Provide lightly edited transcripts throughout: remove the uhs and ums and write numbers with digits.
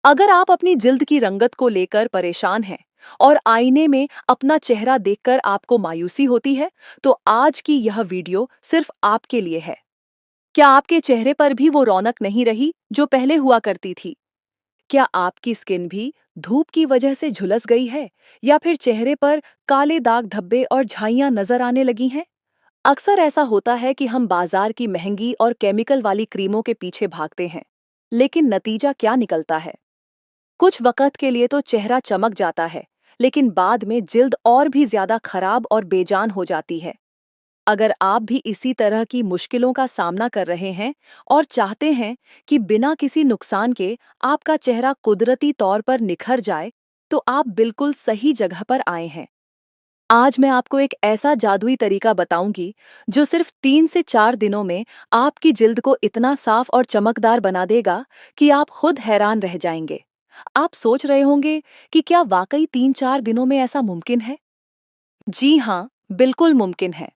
अगर आप अपनी जिल्द की रंगत को लेकर परेशान हैं और आईने में अपना चेहरा देखकर आपको मायूसी होती है, तो आज की यह वीडियो सिर्फ आपके लिए है। क्या आपके चेहरे पर भी वो रौनक नहीं रही जो पहले हुआ करती थी? क्या आपकी स्किन भी धूप की वजह से झुलस गई है या फिर चेहरे पर काले दाग धब्बे और झाइयां नजर आने लगी हैं? अक्सर ऐसा होता है कि हम बाजार की महंगी और केमिकल वाली क्रीमों के पीछे भागते हैं, लेकिन नतीजा क्या निकलता है? कुछ वक़्त के लिए तो चेहरा चमक जाता है, लेकिन बाद में जिल्द और भी ज़्यादा खराब और बेजान हो जाती है। अगर आप भी इसी तरह की मुश्किलों का सामना कर रहे हैं और चाहते हैं कि बिना किसी नुकसान के आपका चेहरा कुदरती तौर पर निखर जाए, तो आप बिल्कुल सही जगह पर आए हैं। आज मैं आपको एक ऐसा जादुई तरीका बताऊंगी, जो सिर्फ 3 से 4 दिनों में आपकी जिल्द को इतना साफ और चमकदार बना देगा कि आप खुद हैरान रह जाएंगे। आप सोच रहे होंगे कि क्या वाकई 3-4 दिनों में ऐसा मुमकिन है? जी हाँ, बिल्कुल मुमकिन है।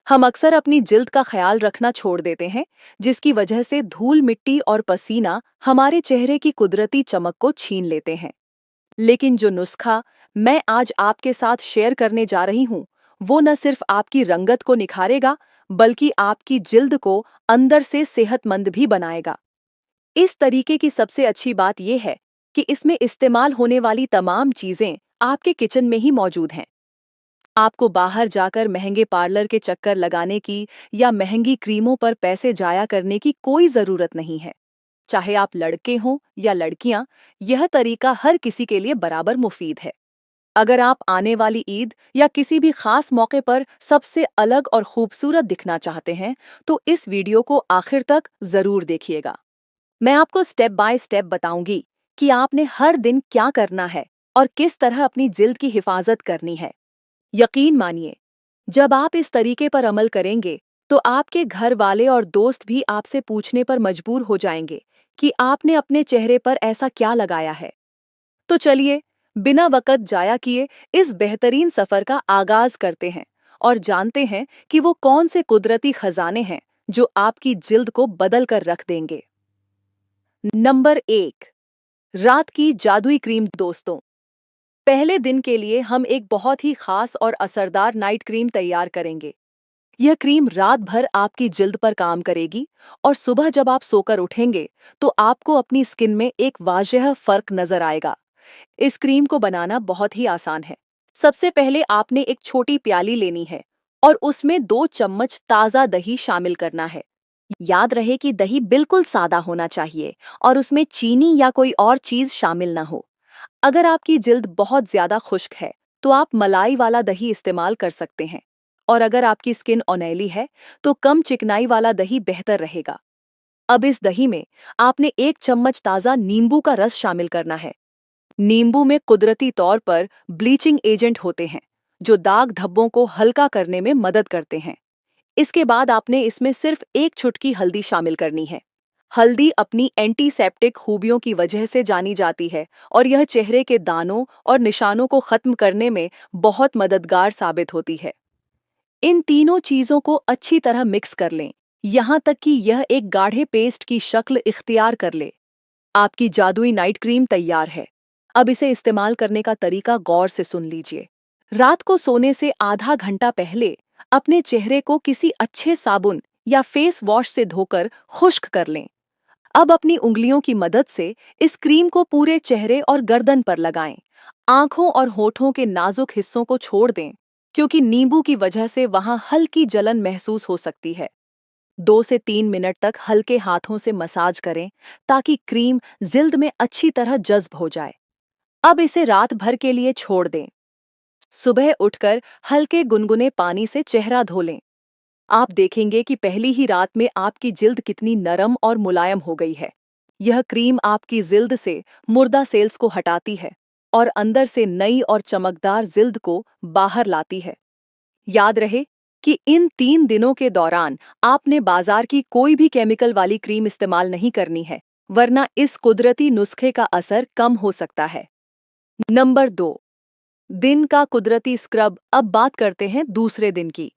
हम अक्सर अपनी जिल्द का ख्याल रखना छोड़ देते हैं, जिसकी वजह से धूल मिट्टी और पसीना हमारे चेहरे की कुदरती चमक को छीन लेते हैं। लेकिन जो नुस्खा मैं आज आपके साथ शेयर करने जा रही हूँ, वो न सिर्फ आपकी रंगत को निखारेगा, बल्कि आपकी जिल्द को अंदर से सेहतमंद भी बनाएगा। इस तरीके की सबसे अच्छी बात यह है कि इसमें इस्तेमाल होने वाली तमाम चीजें आपके किचन में ही मौजूद हैं। आपको बाहर जाकर महंगे पार्लर के चक्कर लगाने की या महंगी क्रीमों पर पैसे जाया करने की कोई जरूरत नहीं है। चाहे आप लड़के हों या लड़कियां, यह तरीका हर किसी के लिए बराबर मुफीद है। अगर आप आने वाली ईद या किसी भी खास मौके पर सबसे अलग और खूबसूरत दिखना चाहते हैं, तो इस वीडियो को आखिर तक जरूर देखिएगा। मैं आपको स्टेप बाय स्टेप बताऊंगी कि आपने हर दिन क्या करना है और किस तरह अपनी जिल्द की हिफाजत करनी है। यकीन मानिए, जब आप इस तरीके पर अमल करेंगे, तो आपके घर वाले और दोस्त भी आपसे पूछने पर मजबूर हो जाएंगे कि आपने अपने चेहरे पर ऐसा क्या लगाया है। तो चलिए, बिना वक़्त जाया किए इस बेहतरीन सफर का आगाज करते हैं और जानते हैं कि वो कौन से कुदरती खजाने हैं जो आपकी जिल्द को बदल कर रख देंगे। नंबर 1, रात की जादुई क्रीम। दोस्तों, पहले दिन के लिए हम एक बहुत ही खास और असरदार नाइट क्रीम तैयार करेंगे। यह क्रीम रात भर आपकी जिल्द पर काम करेगी और सुबह जब आप सोकर उठेंगे, तो आपको अपनी स्किन में एक वाज़ेह फर्क नजर आएगा। इस क्रीम को बनाना बहुत ही आसान है। सबसे पहले आपने एक छोटी प्याली लेनी है और उसमें 2 चम्मच ताज़ा दही शामिल करना है। याद रहे कि दही बिल्कुल सादा होना चाहिए और उसमें चीनी या कोई और चीज शामिल न हो। अगर आपकी जिल्द बहुत ज्यादा खुश्क है, तो आप मलाई वाला दही इस्तेमाल कर सकते हैं। और अगर आपकी स्किन ऑयली है, तो कम चिकनाई वाला दही बेहतर रहेगा। अब इस दही में आपने 1 चम्मच ताज़ा नींबू का रस शामिल करना है। नींबू में कुदरती तौर पर ब्लीचिंग एजेंट होते हैं, जो दाग धब्बों को हल्का करने में मदद करते हैं। इसके बाद आपने इसमें सिर्फ 1 चुटकी हल्दी शामिल करनी है। हल्दी अपनी एंटीसेप्टिक खूबियों की वजह से जानी जाती है और यह चेहरे के दानों और निशानों को खत्म करने में बहुत मददगार साबित होती है। इन तीनों चीजों को अच्छी तरह मिक्स कर लें, यहाँ तक कि यह एक गाढ़े पेस्ट की शक्ल इख्तियार कर ले। आपकी जादुई नाइट क्रीम तैयार है। अब इसे इस्तेमाल करने का तरीका गौर से सुन लीजिए। रात को सोने से आधा घंटा पहले अपने चेहरे को किसी अच्छे साबुन या फेस वॉश से धोकर खुश्क कर लें। अब अपनी उंगलियों की मदद से इस क्रीम को पूरे चेहरे और गर्दन पर लगाएं। आंखों और होठों के नाजुक हिस्सों को छोड़ दें, क्योंकि नींबू की वजह से वहां हल्की जलन महसूस हो सकती है। 2 से 3 मिनट तक हल्के हाथों से मसाज करें, ताकि क्रीम जिल्द में अच्छी तरह जज्ब हो जाए। अब इसे रात भर के लिए छोड़ दें। सुबह उठकर हल्के गुनगुने पानी से चेहरा धो लें। आप देखेंगे कि पहली ही रात में आपकी जिल्द कितनी नरम और मुलायम हो गई है। यह क्रीम आपकी जिल्द से मुर्दा सेल्स को हटाती है और अंदर से नई और चमकदार जिल्द को बाहर लाती है। याद रहे कि इन 3 दिनों के दौरान आपने बाजार की कोई भी केमिकल वाली क्रीम इस्तेमाल नहीं करनी है, वरना इस कुदरती नुस्खे का असर कम हो सकता है। नंबर 2, दिन का कुदरती स्क्रब। अब बात करते हैं दूसरे दिन की।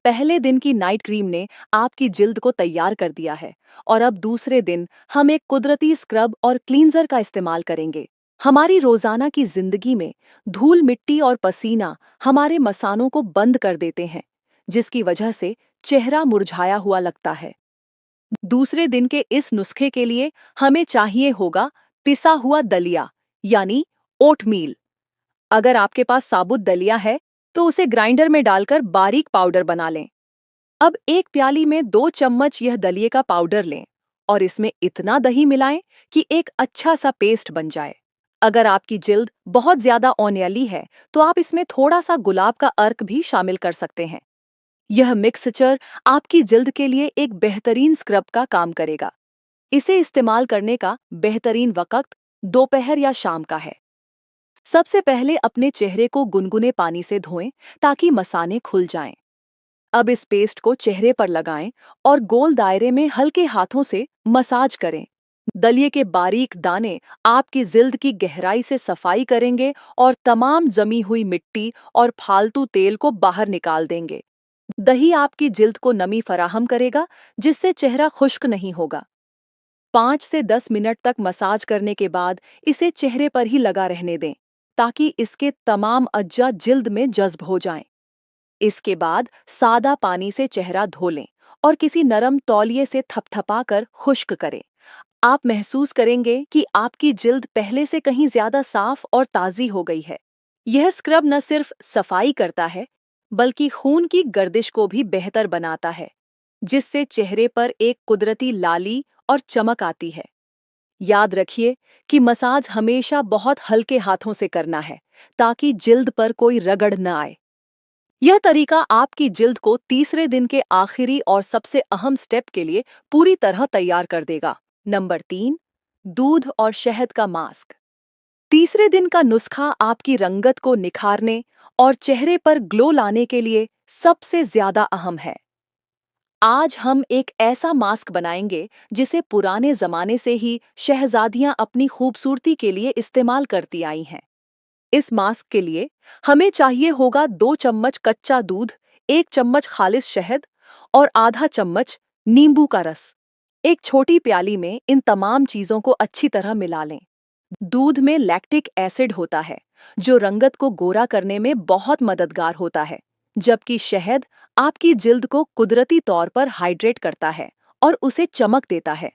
पहले दिन की नाइट क्रीम ने आपकी जिल्द को तैयार कर दिया है और अब दूसरे दिन हम एक कुदरती स्क्रब और क्लींजर का इस्तेमाल करेंगे। हमारी रोजाना की जिंदगी में धूल मिट्टी और पसीना हमारे मसानों को बंद कर देते हैं, जिसकी वजह से चेहरा मुरझाया हुआ लगता है। दूसरे दिन के इस नुस्खे के लिए हमें चाहिए होगा पिसा हुआ दलिया, यानी ओटमील। अगर आपके पास साबुत दलिया है तो उसे ग्राइंडर में डालकर बारीक पाउडर बना लें। अब एक प्याली में 2 चम्मच यह दलिये का पाउडर लें और इसमें इतना दही मिलाएं कि एक अच्छा सा पेस्ट बन जाए। अगर आपकी जिल्द बहुत ज्यादा ऑयली है तो आप इसमें थोड़ा सा गुलाब का अर्क भी शामिल कर सकते हैं। यह मिक्सचर आपकी जिल्द के लिए एक बेहतरीन स्क्रब का काम करेगा। इसे इस्तेमाल करने का बेहतरीन वक्त दोपहर या शाम का है। सबसे पहले अपने चेहरे को गुनगुने पानी से धोएं ताकि मसाने खुल जाएं। अब इस पेस्ट को चेहरे पर लगाएं और गोल दायरे में हल्के हाथों से मसाज करें। दलिये के बारीक दाने आपकी जिल्द की गहराई से सफाई करेंगे और तमाम जमी हुई मिट्टी और फालतू तेल को बाहर निकाल देंगे। दही आपकी जिल्द को नमी फराहम करेगा, जिससे चेहरा खुश्क नहीं होगा। 5 से 10 मिनट तक मसाज करने के बाद इसे चेहरे पर ही लगा रहने दें ताकि इसके तमाम अज्जा जिल्द में जज्ब हो जाएं। इसके बाद सादा पानी से चेहरा धो लें और किसी नरम तौलिए से थपथपाकर खुश्क करें। आप महसूस करेंगे कि आपकी जिल्द पहले से कहीं ज्यादा साफ और ताजी हो गई है। यह स्क्रब न सिर्फ सफाई करता है बल्कि खून की गर्दिश को भी बेहतर बनाता है, जिससे चेहरे पर एक कुदरती लाली और चमक आती है। याद रखिए कि मसाज हमेशा बहुत हल्के हाथों से करना है ताकि जिल्द पर कोई रगड़ न आए। यह तरीका आपकी जिल्द को तीसरे दिन के आखिरी और सबसे अहम स्टेप के लिए पूरी तरह तैयार कर देगा। नंबर 3, दूध और शहद का मास्क। तीसरे दिन का नुस्खा आपकी रंगत को निखारने और चेहरे पर ग्लो लाने के लिए सबसे ज्यादा अहम है। आज हम एक ऐसा मास्क बनाएंगे जिसे पुराने जमाने से ही शहजादियां अपनी खूबसूरती के लिए इस्तेमाल करती आई हैं। इस मास्क के लिए हमें चाहिए होगा 2 चम्मच कच्चा दूध, 1 चम्मच खालिस शहद और आधा चम्मच नींबू का रस। एक छोटी प्याली में इन तमाम चीजों को अच्छी तरह मिला लें। दूध में लैक्टिक एसिड होता है जो रंगत को गोरा करने में बहुत मददगार होता है, जबकि शहद आपकी जिल्द को कुदरती तौर पर हाइड्रेट करता है और उसे चमक देता है।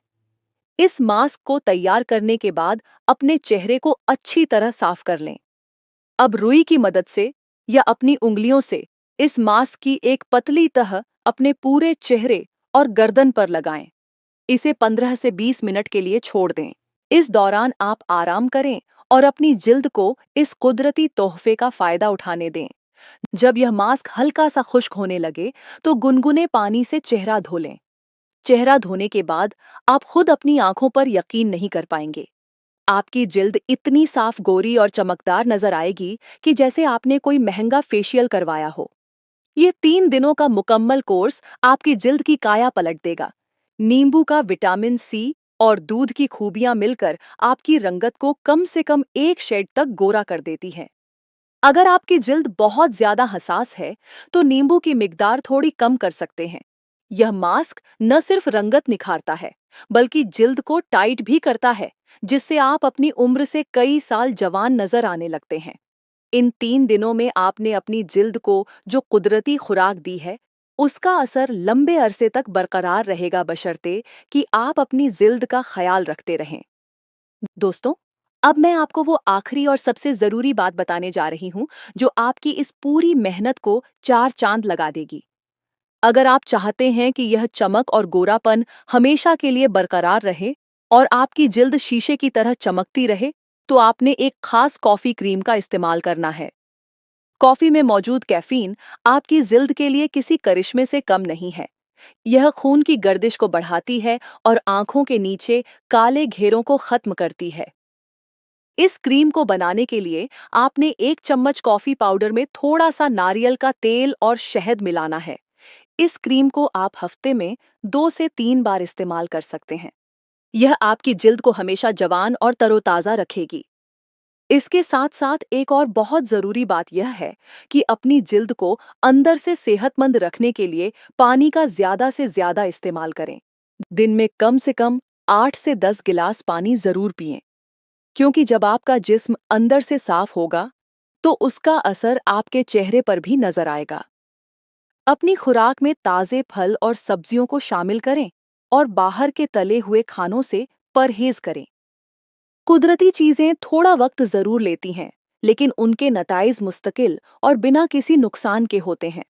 इस मास्क को तैयार करने के बाद अपने चेहरे को अच्छी तरह साफ कर लें। अब रुई की मदद से या अपनी उंगलियों से इस मास्क की एक पतली तह अपने पूरे चेहरे और गर्दन पर लगाएं। इसे 15 से 20 मिनट के लिए छोड़ दें। इस दौरान आप आराम करें और अपनी जिल्द को इस कुदरती तोहफे का फायदा उठाने दें। जब यह मास्क हल्का सा खुश्क होने लगे तो गुनगुने पानी से चेहरा धो लें। चेहरा धोने के बाद आप खुद अपनी आंखों पर यकीन नहीं कर पाएंगे। आपकी जिल्द इतनी साफ, गोरी और चमकदार नजर आएगी कि जैसे आपने कोई महंगा फेशियल करवाया हो। ये 3 दिनों का मुकम्मल कोर्स आपकी जिल्द की काया पलट देगा। नींबू का विटामिन सी और दूध की खूबियां मिलकर आपकी रंगत को कम से कम 1 शेड तक गोरा कर देती हैं। अगर आपकी जिल्द बहुत ज्यादा हसास है तो नींबू की मिकदार थोड़ी कम कर सकते हैं। यह मास्क न सिर्फ रंगत निखारता है बल्कि जिल्द को टाइट भी करता है, जिससे आप अपनी उम्र से कई साल जवान नजर आने लगते हैं। इन 3 दिनों में आपने अपनी जिल्द को जो कुदरती खुराक दी है उसका असर लंबे अरसे तक बरकरार रहेगा, बशर्ते कि आप अपनी जिल्द का ख्याल रखते रहें। दोस्तों, अब मैं आपको वो आखिरी और सबसे जरूरी बात बताने जा रही हूँ जो आपकी इस पूरी मेहनत को 4 चांद लगा देगी। अगर आप चाहते हैं कि यह चमक और गोरापन हमेशा के लिए बरकरार रहे और आपकी जिल्द शीशे की तरह चमकती रहे, तो आपने एक खास कॉफी क्रीम का इस्तेमाल करना है। कॉफी में मौजूद कैफीन आपकी जिल्द के लिए किसी करिश्मे से कम नहीं है। यह खून की गर्दिश को बढ़ाती है और आंखों के नीचे काले घेरों को खत्म करती है। इस क्रीम को बनाने के लिए आपने 1 चम्मच कॉफी पाउडर में थोड़ा सा नारियल का तेल और शहद मिलाना है। इस क्रीम को आप हफ्ते में 2 से 3 बार इस्तेमाल कर सकते हैं। यह आपकी जिल्द को हमेशा जवान और तरोताजा रखेगी। इसके साथ साथ एक और बहुत ज़रूरी बात यह है कि अपनी जिल्द को अंदर से सेहतमंद रखने के लिए पानी का ज़्यादा से ज़्यादा इस्तेमाल करें। दिन में कम से कम 8 से 10 गिलास पानी ज़रूर पिएं, क्योंकि जब आपका जिस्म अंदर से साफ होगा, तो उसका असर आपके चेहरे पर भी नजर आएगा। अपनी खुराक में ताज़े फल और सब्जियों को शामिल करें और बाहर के तले हुए खानों से परहेज करें। कुदरती चीजें थोड़ा वक्त जरूर लेती हैं, लेकिन उनके नताइज मुस्तकिल और बिना किसी नुकसान के होते हैं।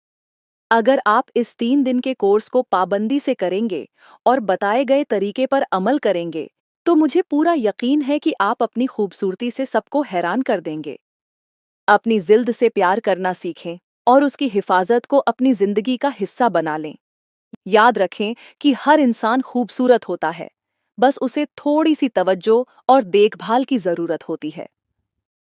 अगर आप इस 3 दिन के कोर्स को पाबंदी से करेंगे और बताए गए तरीके पर अमल करेंगे, तो मुझे पूरा यकीन है कि आप अपनी खूबसूरती से सबको हैरान कर देंगे। अपनी जिल्द से प्यार करना सीखें और उसकी हिफाजत को अपनी जिंदगी का हिस्सा बना लें। याद रखें कि हर इंसान खूबसूरत होता है, बस उसे थोड़ी सी तवज्जो और देखभाल की जरूरत होती है।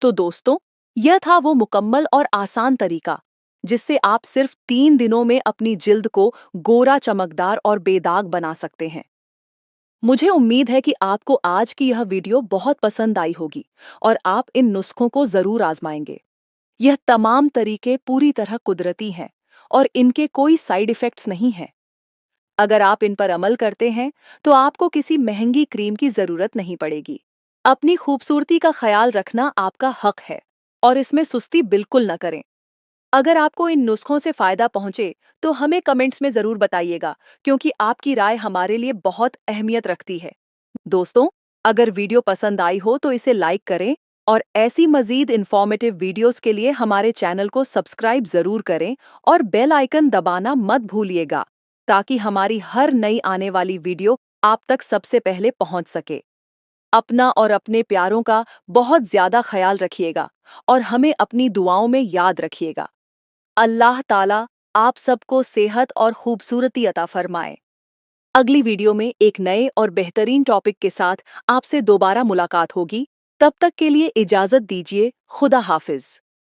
तो दोस्तों, यह था वो मुकम्मल और आसान तरीका जिससे आप सिर्फ 3 दिनों में अपनी जिल्द को गोरा, चमकदार और बेदाग बना सकते हैं। मुझे उम्मीद है कि आपको आज की यह वीडियो बहुत पसंद आई होगी और आप इन नुस्खों को जरूर आजमाएंगे। यह तमाम तरीके पूरी तरह कुदरती हैं और इनके कोई साइड इफेक्ट्स नहीं हैं। अगर आप इन पर अमल करते हैं, तो आपको किसी महंगी क्रीम की जरूरत नहीं पड़ेगी। अपनी खूबसूरती का ख्याल रखना आपका हक है और इसमें सुस्ती बिल्कुल न करें। अगर आपको इन नुस्खों से फायदा पहुंचे, तो हमें कमेंट्स में जरूर बताइएगा, क्योंकि आपकी राय हमारे लिए बहुत अहमियत रखती है। दोस्तों, अगर वीडियो पसंद आई हो तो इसे लाइक करें और ऐसी मजीद इंफॉर्मेटिव वीडियोस के लिए हमारे चैनल को सब्सक्राइब जरूर करें और बेल आइकन दबाना मत भूलिएगा, ताकि हमारी हर नई आने वाली वीडियो आप तक सबसे पहले पहुंच सके। अपना और अपने प्यारों का बहुत ज्यादा ख्याल रखिएगा और हमें अपनी दुआओं में याद रखिएगा। अल्लाह ताला आप सबको सेहत और खूबसूरती अता फरमाए। अगली वीडियो में एक नए और बेहतरीन टॉपिक के साथ आपसे दोबारा मुलाकात होगी। तब तक के लिए इजाजत दीजिए। खुदा हाफिज।